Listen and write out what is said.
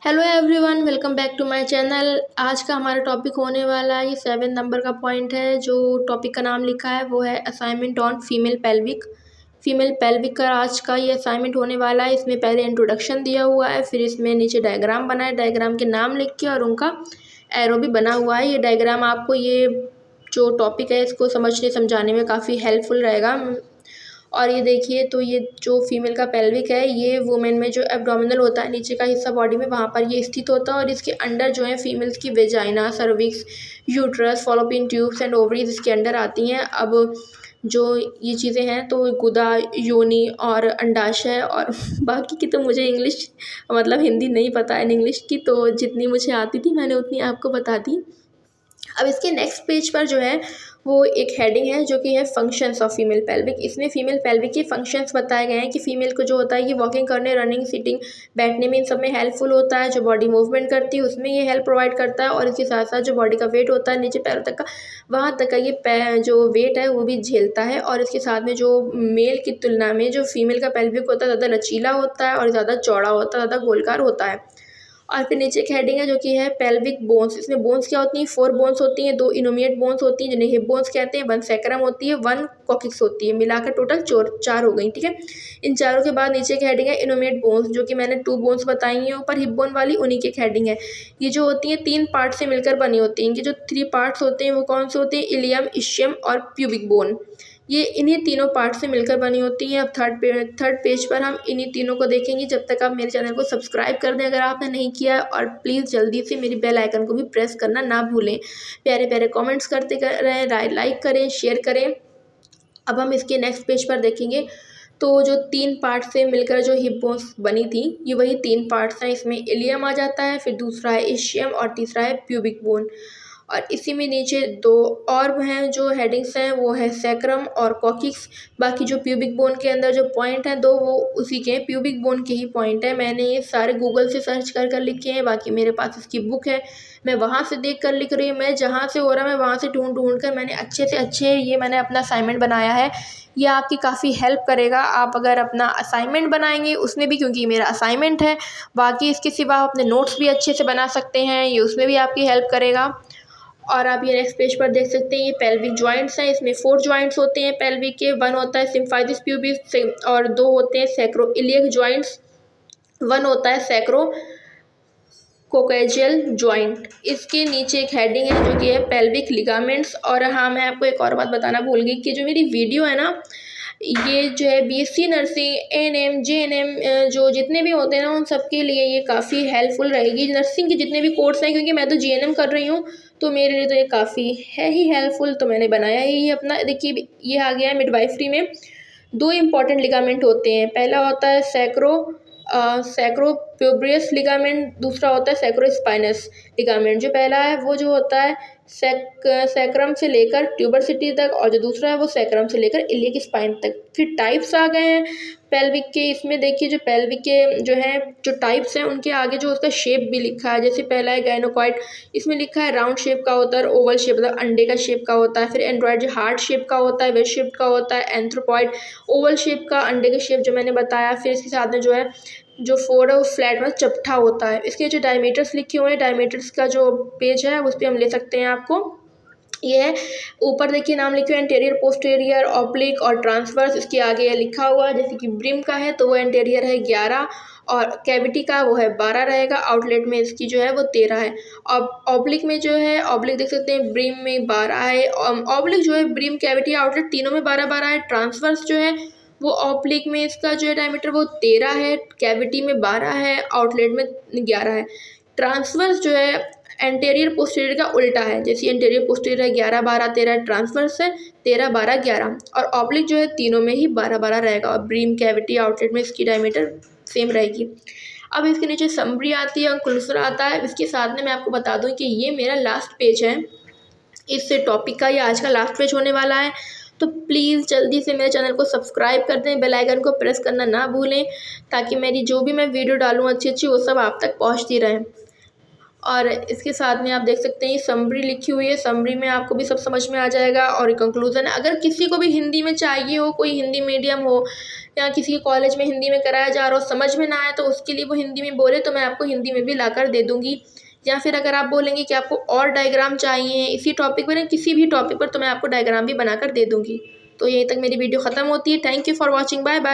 Hello everyone, welcome back to my channel. आज का हमारा टॉपिक होने वाला है, ये 7 नंबर का पॉइंट है। जो टॉपिक का नाम लिखा है वो है assignment on female pelvic. Female pelvic का आज का ये असाइनमेंट होने वाला है। इसमें पहले इंट्रोडक्शन दिया हुआ है, फिर इसमें नीचे डायग्राम बना है, डायग्राम के नाम लिख के और उनका एरो भी बना हुआ है। ये डायग्राम आपको ये जो टॉपिक है इसको समझने समझाने में काफ़ी हेल्पफुल रहेगा। और ये देखिए, तो ये जो फीमेल का पेल्विक है, ये वुमेन में जो एब्डोमिनल होता है, नीचे का हिस्सा बॉडी में, वहाँ पर ये स्थित होता है। और इसके अंडर जो है फीमेल्स की vagina, cervix, uterus, Fallopian tubes and ovaries इसके अंडर आती हैं। अब जो ये चीज़ें हैं तो गुदा, योनि और अंडाशय और बाकी की तो मुझे इंग्लिश मतलब हिंदी नहीं पता है इंग्लिश की, तो जितनी मुझे आती थी मैंने उतनी आपको बता दी। अब इसके नेक्स्ट पेज पर जो है वो एक हेडिंग है जो कि है फंक्शंस ऑफ फीमेल पेल्विक। इसमें फीमेल पेल्विक के फंक्शंस बताए गए हैं कि फीमेल को जो होता है कि वॉकिंग करने, रनिंग, सिटिंग, बैठने में, इन सब में हेल्पफुल होता है। जो बॉडी मूवमेंट करती है उसमें ये हेल्प प्रोवाइड करता है। और इसके साथ साथ जो बॉडी का वेट होता है नीचे पैरों तक का, वहाँ तक का ये जो वेट है वो भी झेलता है। और इसके साथ में जो मेल की तुलना में जो फीमेल का पेल्विक होता है ज़्यादा लचीला होता है और ज़्यादा चौड़ा होता है, ज़्यादा गोलकार होता है। और फिर नीचे एक हेडिंग है जो कि है पेल्विक बोन्स। इसमें बोन्स क्या होती हैं? 4 बोन्स होती हैं, 2 इनोमिएट बोन्स होती हैं जिन्हें हिप बोन्स कहते हैं, 1 सैक्रम होती है, 1 कॉकिक्स होती है, मिलाकर टोटल 4 हो गई। ठीक है, इन चारों के बाद नीचे की हेडिंग है इनोमिएट बोन्स, जो कि मैंने 2 बोन्स बताई हैं ऊपर। हिप बोन वाली उन्हीं की एक हेडिंग है। ये जो होती हैं 3 पार्ट से मिलकर बनी होती हैं। इनके जो 3 पार्ट्स होते हैं वो कौन से होते हैं? इलियम, इशियम और प्यूबिक बोन। ये इन्हीं तीनों पार्ट से मिलकर बनी होती हैं। अब थर्ड पेज पर हम इन्हीं तीनों को देखेंगे। जब तक आप मेरे चैनल को सब्सक्राइब कर दें अगर आपने नहीं किया, और प्लीज़ जल्दी से मेरी बेल आइकन को भी प्रेस करना ना भूलें। प्यारे प्यारे कमेंट्स करते रहें, लाइक करें, शेयर करें। अब हम इसके नेक्स्ट पेज पर देखेंगे तो जो 3 पार्ट से मिलकर जो हिप बोन्स बनी थी, ये वही 3 पार्ट्स हैं। इसमें इलियम आ जाता है, फिर दूसरा है इशियम और तीसरा है प्यूबिक बोन। और इसी में नीचे 2 और हैं जो हेडिंग्स हैं, वो है सैक्रम और कॉकिक्स। बाकी जो प्यूबिक बोन के अंदर जो पॉइंट हैं 2, वो उसी के प्यूबिक बोन के ही पॉइंट है। मैंने ये सारे गूगल से सर्च कर कर लिखे हैं, बाकी मेरे पास इसकी बुक है, मैं वहाँ से देख कर लिख रही हूँ। मैं जहाँ से हो रहा है मैं वहाँ से ढूंढ कर मैंने अच्छे से अच्छे ये मैंने अपना असाइनमेंट बनाया है। ये आपकी काफ़ी हेल्प करेगा। आप अगर अपना असाइनमेंट बनाएंगे उसमें भी, क्योंकि ये मेरा असाइनमेंट है, बाकी इसके सिवा आप अपने नोट्स भी अच्छे से बना सकते हैं, ये उसमें भी आपकी हेल्प करेगा। और आप ये नेक्स्ट पेज पर देख सकते हैं, ये पेल्विक जॉइंट्स हैं। इसमें 4 जॉइंट्स होते हैं पेल्विक के। 1 होता है सिम्फाइसिस प्यूबिस और 2 होते हैं सैक्रोइलियक जॉइंट्स, 1 होता है सैक्रो कोकैजियल जॉइंट। इसके नीचे एक हेडिंग है जो कि है पेल्विक लिगामेंट्स। और हाँ, मैं आपको एक और बात बताना भूल गई कि जो मेरी वीडियो है ना, ये जो है बीएससी नर्सिंग, एएनएम, जेएनएम, जो जितने भी होते हैं ना, उन सब के लिए ये काफ़ी हेल्पफुल रहेगी। नर्सिंग के जितने भी कोर्स हैं, क्योंकि मैं तो जीएनएम कर रही हूँ, तो मेरे लिए तो ये काफ़ी है ही हेल्पफुल, तो मैंने बनाया ही अपना। देखिए, ये आ गया है मिडवाइफरी में 2 इंपॉर्टेंट लिगामेंट होते हैं। पहला होता है सैक्रोप्यूब्रियस लिगामेंट, दूसरा होता है सैक्रोस्पाइनस लिगामेंट। जो पहला है वो जो होता है सैक्रम से लेकर ट्यूबरसिटी तक, और जो दूसरा है वो सैक्रम से लेकर इलियक स्पाइन तक। फिर टाइप्स आ गए हैं पेल्विक के। इसमें देखिए, जो पेल्विक के जो है जो टाइप्स हैं उनके आगे जो उसका शेप भी लिखा है। जैसे पहला है गाइनोकॉइड, इसमें लिखा है राउंड शेप का होता है, ओवल शेप मतलब अंडे का शेप का होता है। फिर एंड्रॉइड जो हार्ट शेप का होता है, वेज शेप का होता है। एंथ्रोपॉइड ओवल शेप का, अंडे का शेप जो मैंने बताया। फिर इसके साथ में जो है जो 4 है वो फ्लैट में चपटा होता है। इसके जो डायमीटर्स लिखे हुए हैं, डायमीटर्स का जो पेज है उस पर हम ले सकते हैं आपको। ये है ऊपर देखिए, नाम लिखे हुए एंटेरियर, पोस्टेरियर, ऑब्लिक और ट्रांसवर्स। इसके आगे लिखा हुआ है, जैसे कि ब्रिम का है तो वो एंटेरियर है 11, और कैविटी का वो है 12 रहेगा। आउटलेट में इसकी जो है वो 13 है। और ऑब्लिक में जो है, ऑब्लिक देख सकते हैं, ब्रिम में 12 है। ऑब्लिक जो है ब्रिम, कैविटी, आउटलेट तीनों में 12-12 है। ट्रांसवर्स जो है वो ऑब्लिक में इसका जो है डायमीटर वो 13 है, कैविटी में 12 है, आउटलेट में 11 है। ट्रांसवर्स जो है एंटेरियर पोस्टीरियर का उल्टा है। जैसे एंटेरियर पोस्टीरियर है 11-12-13, ट्रांसवर्स है 13-12-11। और ऑब्लिक जो है तीनों में ही 12-12 रहेगा। और ब्रीम, कैविटी, आउटलेट में इसकी डायमीटर सेम रहेगी। अब इसके नीचे समरी आती है, कंक्लूजन आता है। इसके साथ में मैं आपको बता दूं कि ये मेरा लास्ट पेज है इस टॉपिक का, ये आज का लास्ट पेज होने वाला है। तो प्लीज़ जल्दी से मेरे चैनल को सब्सक्राइब कर दें, बेल आइकन को प्रेस करना ना भूलें, ताकि मेरी जो भी मैं वीडियो डालूँ अच्छी अच्छी वो सब आप तक पहुंचती रहें। और इसके साथ में आप देख सकते हैं ये समरी लिखी हुई है, समरी में आपको भी सब समझ में आ जाएगा। और कंक्लूजन, अगर किसी को भी हिंदी में चाहिए हो, कोई हिंदी मीडियम हो या किसी कॉलेज में हिंदी में कराया जा रहा हो, समझ में ना आए तो उसके लिए वो हिंदी में बोले तो मैं आपको हिंदी में भी ला कर दे दूँगी। या फिर अगर आप बोलेंगे कि आपको और डायग्राम चाहिए इसी टॉपिक पर या किसी भी टॉपिक पर, तो मैं आपको डायग्राम भी बनाकर दे दूँगी। तो यहीं तक मेरी वीडियो ख़त्म होती है। Thank you for watching. Bye bye.